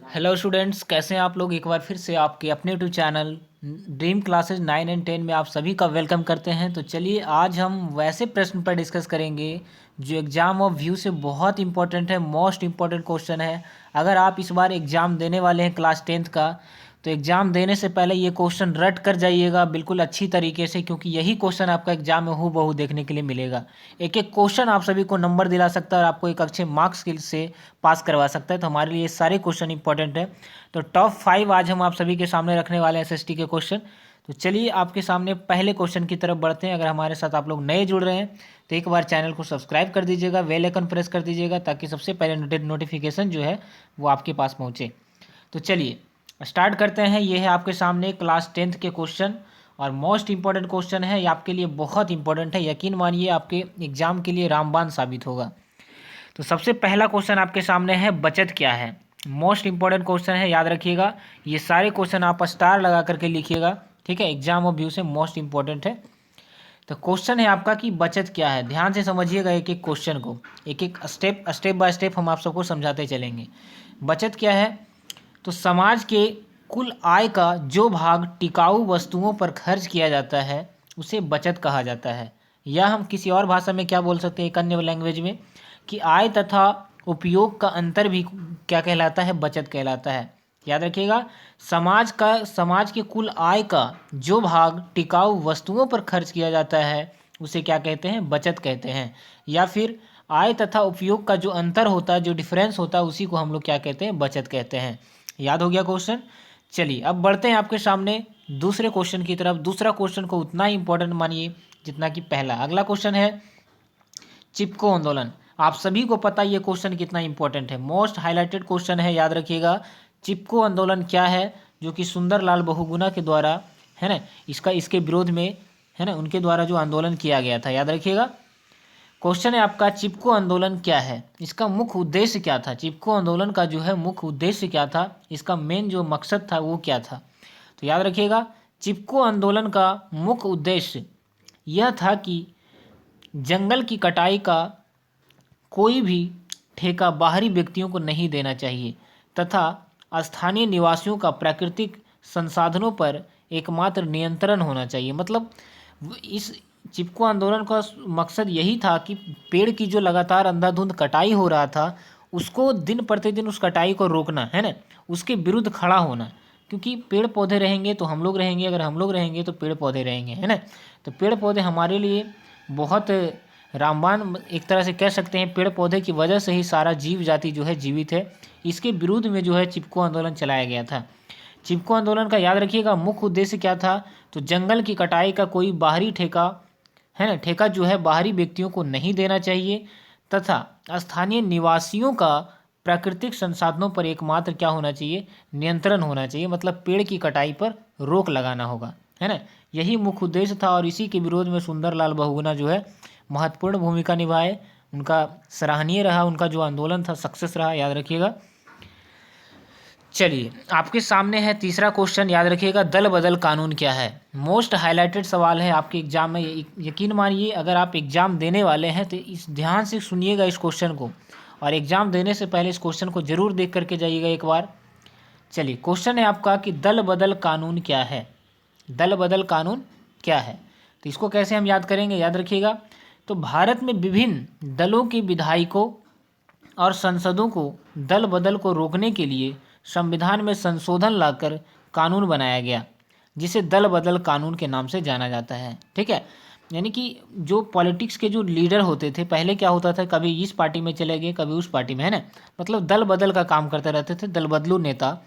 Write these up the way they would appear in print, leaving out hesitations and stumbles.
Hello students, कैसे हैं आप लोग। एक बार फिर से आपके अपने YouTube channel dream classes 9 and 10 में आप सभी का वेलकम करते हैं। तो चलिए आज हम वैसे प्रश्न पर डिस्कस करेंगे जो एग्ज़ाम ऑफ व्यू से बहुत इंपॉर्टेंट है, मोस्ट इंपॉर्टेंट क्वेश्चन है। अगर आप इस बार एग्ज़ाम देने वाले हैं क्लास 10th का, तो एग्ज़ाम देने से पहले ये क्वेश्चन रट कर जाइएगा बिल्कुल अच्छी तरीके से, क्योंकि यही क्वेश्चन आपका एग्जाम में हूबहू देखने के लिए मिलेगा। एक एक क्वेश्चन आप सभी को नंबर दिला सकता है और आपको एक अच्छे मार्क्स से पास करवा सकता है। तो हमारे लिए ये सारे क्वेश्चन इंपॉर्टेंट है। तो टॉप 5 आज हम आप सभी के सामने रखने वाले हैं एसएसटी के क्वेश्चन। तो चलिए आपके सामने पहले क्वेश्चन की तरफ बढ़ते हैं। अगर हमारे साथ आप लोग नए जुड़ रहे हैं तो एक बार चैनल को सब्सक्राइब कर दीजिएगा, बेल आइकन प्रेस कर दीजिएगा, ताकि सबसे पहले नोटिफिकेशन जो है वो आपके पास पहुँचे। तो चलिए स्टार्ट करते हैं। ये है आपके सामने क्लास 10th के क्वेश्चन और मोस्ट इंपॉर्टेंट क्वेश्चन है। ये आपके लिए बहुत इंपॉर्टेंट है, यकीन मानिए आपके एग्जाम के लिए रामबाण साबित होगा। तो सबसे पहला क्वेश्चन आपके सामने है, बचत क्या है। मोस्ट इंपॉर्टेंट क्वेश्चन है, याद रखिएगा। ये सारे क्वेश्चन आप स्टार लगा करके लिखिएगा, ठीक है। एग्जाम ऑफ व्यू से मोस्ट इंपॉर्टेंट है। तो क्वेश्चन है आपका कि बचत क्या है। ध्यान से समझिएगा एक एक क्वेश्चन को, एक एक स्टेप बाय स्टेप हम आप सबको समझाते चलेंगे। बचत क्या है, तो समाज के कुल आय का जो भाग टिकाऊ वस्तुओं पर खर्च किया जाता है उसे बचत कहा जाता है। या हम किसी और भाषा में क्या बोल सकते हैं, एक अन्य लैंग्वेज में, कि आय तथा उपयोग का अंतर भी क्या कहलाता है, बचत कहलाता है। याद रखिएगा, समाज के कुल आय का जो भाग टिकाऊ वस्तुओं पर खर्च किया जाता है उसे क्या कहते हैं, बचत कहते हैं। या फिर आय तथा उपयोग का जो अंतर होता है, जो डिफरेंस होता है, उसी को हम लोग क्या कहते हैं, बचत कहते हैं। याद हो गया क्वेश्चन। चलिए अब बढ़ते हैं आपके सामने दूसरे क्वेश्चन की तरफ। दूसरा क्वेश्चन को उतना ही इंपॉर्टेंट मानिए जितना कि पहला। अगला क्वेश्चन है चिपको आंदोलन। आप सभी को पता है ये क्वेश्चन कितना इंपॉर्टेंट है, मोस्ट हाईलाइटेड क्वेश्चन है। याद रखिएगा, चिपको आंदोलन क्या है, जो कि सुंदरलाल बहुगुणा के द्वारा, है ना, इसके विरोध में, है ना, उनके द्वारा जो आंदोलन किया गया था। याद रखिएगा, क्वेश्चन है आपका, चिपको आंदोलन क्या है, इसका मुख्य उद्देश्य क्या था। चिपको आंदोलन का जो है मुख्य उद्देश्य क्या था, इसका मेन जो मकसद था वो क्या था। तो याद रखिएगा, चिपको आंदोलन का मुख्य उद्देश्य यह था कि जंगल की कटाई का कोई भी ठेका बाहरी व्यक्तियों को नहीं देना चाहिए तथा स्थानीय निवासियों का प्राकृतिक संसाधनों पर एकमात्र नियंत्रण होना चाहिए। मतलब इस चिपको आंदोलन का मकसद यही था कि पेड़ की जो लगातार अंधाधुंध कटाई हो रहा था उसको दिन प्रतिदिन उस कटाई को रोकना, है ना, उसके विरुद्ध खड़ा होना। क्योंकि पेड़ पौधे रहेंगे तो हम लोग रहेंगे, अगर हम लोग रहेंगे तो पेड़ पौधे रहेंगे, है ना। तो पेड़ पौधे हमारे लिए बहुत रामबाण एक तरह से कह सकते हैं। पेड़ पौधे की वजह से ही सारा जीव जाति जो है जीवित है। इसके विरुद्ध में जो है चिपको आंदोलन चलाया गया था। चिपको आंदोलन का याद रखिएगा मुख्य उद्देश्य क्या था, तो जंगल की कटाई का कोई बाहरी ठेका, है ना, ठेका जो है बाहरी व्यक्तियों को नहीं देना चाहिए तथा स्थानीय निवासियों का प्राकृतिक संसाधनों पर एकमात्र क्या होना चाहिए, नियंत्रण होना चाहिए। मतलब पेड़ की कटाई पर रोक लगाना होगा, है ना। यही मुख्य उद्देश्य था और इसी के विरोध में सुंदरलाल बहुगुणा जो है महत्वपूर्ण भूमिका निभाए। उनका सराहनीय रहा, उनका जो आंदोलन था सक्सेस रहा। याद रखिएगा। चलिए आपके सामने है तीसरा क्वेश्चन। याद रखिएगा, दल बदल कानून क्या है। मोस्ट हाईलाइटेड सवाल है आपके एग्जाम में। यकीन मानिए अगर आप एग्जाम देने वाले हैं तो इस ध्यान से सुनिएगा इस क्वेश्चन को, और एग्जाम देने से पहले इस क्वेश्चन को जरूर देख करके जाइएगा एक बार। चलिए क्वेश्चन है आपका कि दल बदल कानून क्या है। दल बदल कानून क्या है, तो इसको कैसे हम याद करेंगे। याद रखिएगा, तो भारत में विभिन्न दलों के विधायकों और सांसदों को दल बदल को रोकने के लिए संविधान में संशोधन लाकर कानून बनाया गया, जिसे दल बदल कानून के नाम से जाना जाता है। ठीक है, यानी कि जो पॉलिटिक्स के जो लीडर होते थे, पहले क्या होता था, कभी इस पार्टी में चले गए, कभी उस पार्टी में, है ना, मतलब दल बदल का काम करते रहते थे। दल बदलू नेता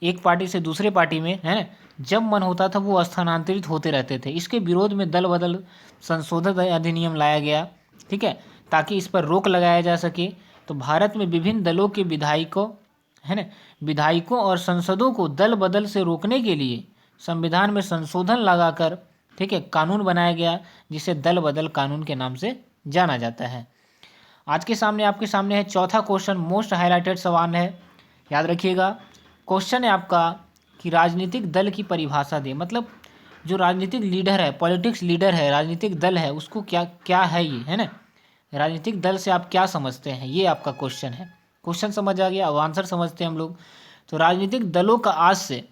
एक पार्टी से दूसरे पार्टी में, है ना, जब मन होता था वो स्थानांतरित होते रहते थे। इसके विरोध में दल बदल संशोधित अधिनियम लाया गया, ठीक है, ताकि इस पर रोक लगाया जा सके। तो भारत में विभिन्न दलों के विधायकों, है ना, विधायकों और संसदों को दल बदल से रोकने के लिए संविधान में संशोधन लगाकर, ठीक है, कानून बनाया गया, जिसे दल बदल कानून के नाम से जाना जाता है। आज के सामने आपके सामने है चौथा क्वेश्चन, मोस्ट हाईलाइटेड सवाल है। याद रखिएगा, क्वेश्चन है आपका कि राजनीतिक दल की परिभाषा दे। मतलब जो राजनीतिक लीडर है, पॉलिटिक्स लीडर है, राजनीतिक दल है, उसको क्या क्या है ये, है ना, राजनीतिक दल से आप क्या समझते हैं, ये आपका क्वेश्चन है। क्वेश्चन समझ आ गया, अब आंसर समझते हैं हम लोग। तो राजनीतिक दलों का आशय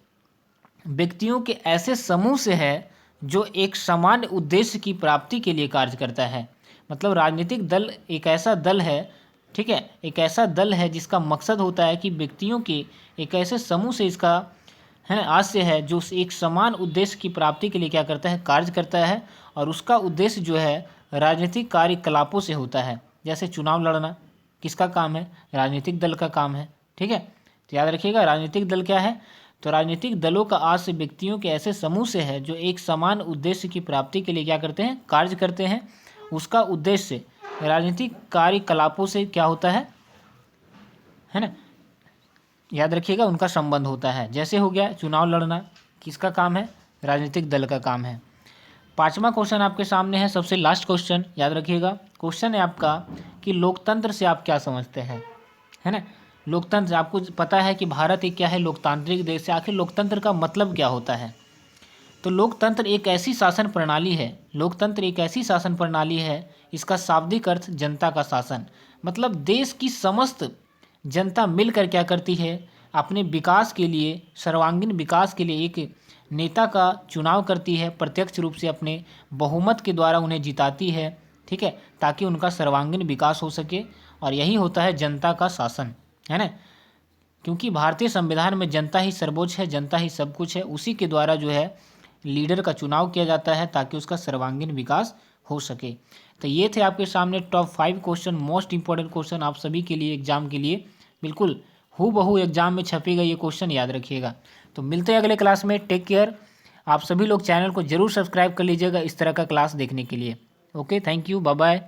व्यक्तियों के ऐसे समूह से है जो एक सामान्य उद्देश्य की प्राप्ति के लिए कार्य करता है। मतलब राजनीतिक दल एक ऐसा दल है, ठीक है, एक ऐसा दल है जिसका मकसद होता है कि व्यक्तियों के एक ऐसे समूह से इसका है आशय है जो एक समान उद्देश्य की प्राप्ति के लिए क्या करता है, कार्य करता है। और उसका उद्देश्य जो है राजनीतिक कार्यकलापों से होता है। जैसे चुनाव लड़ना किसका काम है, राजनीतिक दल का काम है, ठीक है। तो याद रखिएगा राजनीतिक दल क्या है, तो राजनीतिक दलों का आशय व्यक्तियों के ऐसे समूह से है जो एक समान उद्देश्य की प्राप्ति के लिए क्या करते हैं, कार्य करते हैं। उसका उद्देश्य राजनीतिक कार्यकलापों से क्या होता है ना, याद रखिएगा उनका संबंध होता है। जैसे हो गया चुनाव लड़ना किसका काम है, राजनीतिक दल का काम है। 5वां क्वेश्चन आपके सामने है, सबसे लास्ट क्वेश्चन, याद रखिएगा। क्वेश्चन है आपका कि लोकतंत्र से आप क्या समझते हैं, है ना। लोकतंत्र आपको पता है कि भारत एक क्या है, लोकतांत्रिक देश है। आखिर लोकतंत्र का मतलब क्या होता है, तो लोकतंत्र एक ऐसी शासन प्रणाली है, लोकतंत्र एक ऐसी शासन प्रणाली है, इसका शाब्दिक अर्थ जनता का शासन। मतलब देश की समस्त जनता मिलकर क्या करती है, अपने विकास के लिए, सर्वांगीण विकास के लिए एक नेता का चुनाव करती है, प्रत्यक्ष रूप से अपने बहुमत के द्वारा उन्हें जिताती है, ठीक है, ताकि उनका सर्वांगीण विकास हो सके। और यही होता है जनता का शासन, है ना। क्योंकि भारतीय संविधान में जनता ही सर्वोच्च है, जनता ही सब कुछ है, उसी के द्वारा जो है लीडर का चुनाव किया जाता है ताकि उसका सर्वांगीण विकास हो सके। तो ये थे आपके सामने top 5 question, most important question आप सभी के लिए, एग्जाम के लिए, बिल्कुल हूबहू एग्जाम में छपेगा ये क्वेश्चन, याद रखिएगा। तो मिलते हैं अगले क्लास में, टेक केयर। आप सभी लोग चैनल को जरूर सब्सक्राइब कर लीजिएगा इस तरह का क्लास देखने के लिए। Okay, thank you, bye bye.